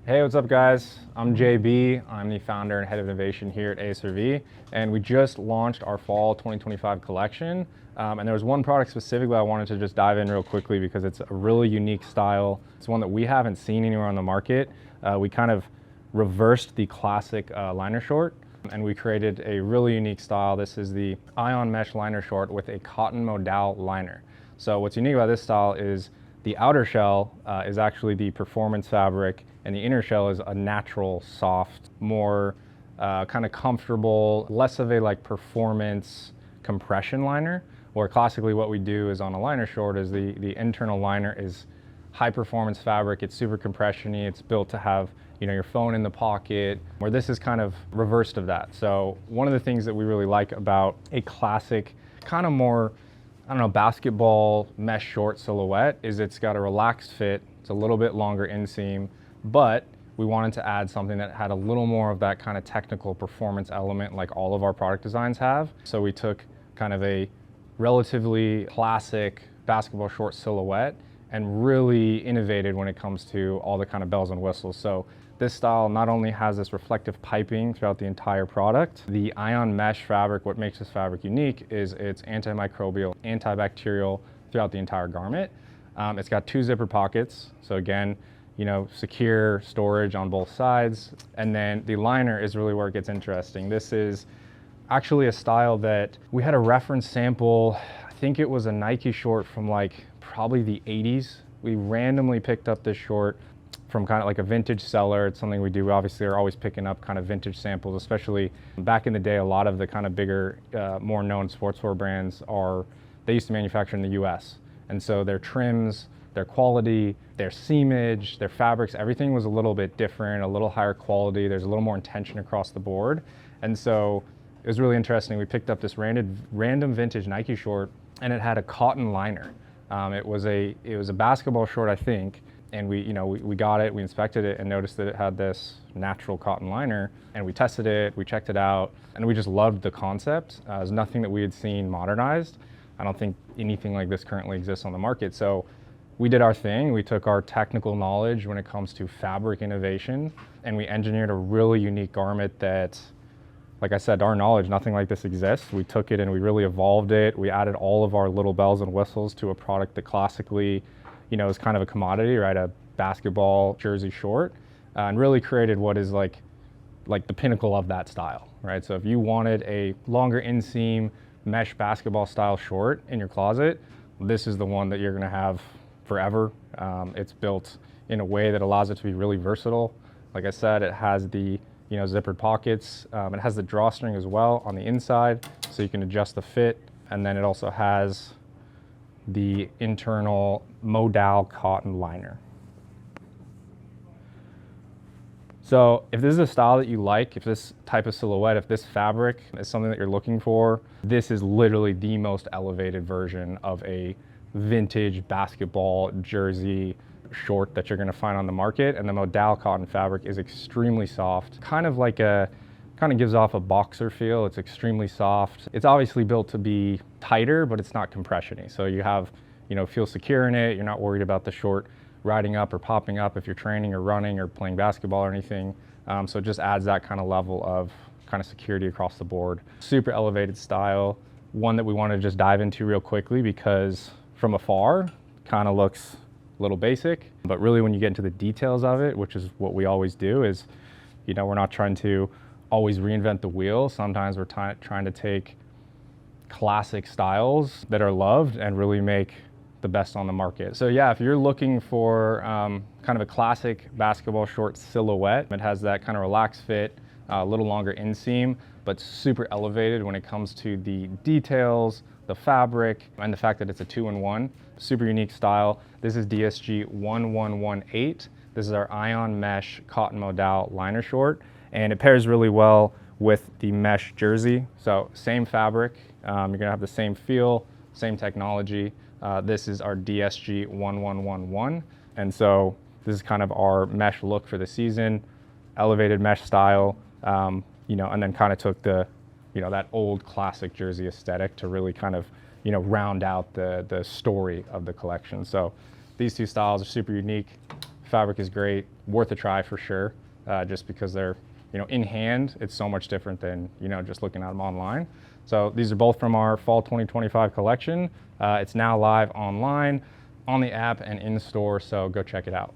Hey, what's up guys? I'm JB. I'm the founder and head of innovation here at ASRV, and we just launched our fall 2025 collection. And there was one product specifically I wanted to just dive in real quickly because it's a really unique style. It's one that we haven't seen anywhere on the market. We kind of reversed the classic liner short, and we created a really unique style. This is the ion mesh liner short with a cotton modal liner. So what's unique about this style is the outer shell is actually the performance fabric, and the inner shell is a natural, soft, more kind of comfortable, less of a like performance compression liner. Where classically what we do is on a liner short is the internal liner is high performance fabric. It's super compression-y. It's built to have your phone in the pocket, where this is kind of reversed of that. So one of the things that we really like about a classic kind of more, I don't know, basketball mesh short silhouette is it's got a relaxed fit. It's a little bit longer inseam, but we wanted to add something that had a little more of that kind of technical performance element like all of our product designs have. So we took kind of a relatively classic basketball short silhouette and really innovated when it comes to all the kind of bells and whistles. So this style not only has this reflective piping throughout the entire product, the ion mesh fabric, what makes this fabric unique is it's antimicrobial, antibacterial throughout the entire garment. It's got 2 zipper pockets. So again, secure storage on both sides. And then the liner is really where it gets interesting. This is actually a style that we had a reference sample. I think it was a Nike short from like probably the 80s. We randomly picked up this short from kind of like a vintage seller. It's something we do. We obviously are always picking up kind of vintage samples, especially back in the day. A lot of the kind of bigger, more known sportswear brands they used to manufacture in the US. And so their trims, their quality, their seamage, their fabrics, everything was a little bit different, a little higher quality. There's a little more intention across the board. And so it was really interesting. We picked up this random vintage Nike short, and it had a cotton liner. It was a basketball short, I think, and we got it, we inspected it, and noticed that it had this natural cotton liner, and we tested it, we checked it out, and we just loved the concept. It was nothing that we had seen modernized. I don't think anything like this currently exists on the market. So we did our thing. We took our technical knowledge when it comes to fabric innovation, and we engineered a really unique garment that, like I said, our knowledge, nothing like this exists. We took it and we really evolved it. We added all of our little bells and whistles to a product that classically, is kind of a commodity, right? A basketball jersey short, and really created what is like the pinnacle of that style, right? So if you wanted a longer inseam mesh basketball style short in your closet, this is the one that you're gonna have forever. It's built in a way that allows it to be really versatile. Like I said, it has the zippered pockets. It has the drawstring as well on the inside, so you can adjust the fit. And then it also has the internal modal cotton liner. So if this is a style that you like, if this type of silhouette, if this fabric is something that you're looking for, this is literally the most elevated version of a vintage basketball jersey short that you're going to find on the market. And the modal cotton fabric is extremely soft, kind of gives off a boxer feel. It's extremely soft. It's obviously built to be tighter, but it's not compression-y. So you have, feel secure in it. You're not worried about the short riding up or popping up if you're training or running or playing basketball or anything. So it just adds that kind of level of kind of security across the board. Super elevated style. One that we want to just dive into real quickly because from afar, kind of looks a little basic, but really when you get into the details of it, which is what we always do, is, we're not trying to always reinvent the wheel. Sometimes we're trying to take classic styles that are loved and really make the best on the market. So yeah, if you're looking for kind of a classic basketball short silhouette, it has that kind of relaxed fit, a little longer inseam, but super elevated when it comes to the details, the fabric, and the fact that it's a 2-in-1. Super unique style. This is DSG 1118. This is our ion mesh cotton modal liner short, and it pairs really well with the mesh jersey. So same fabric, you're gonna have the same feel, same technology. This is our DSG 1111. And so this is kind of our mesh look for the season, elevated mesh style, and then kind of took the, that old classic jersey aesthetic to really kind of, round out the story of the collection. So these two styles are super unique. fabric is great, worth a try for sure, just because they're, in hand, it's so much different than, just looking at them online. So these are both from our fall 2025 collection. It's now live online, on the app and in the store, so go check it out.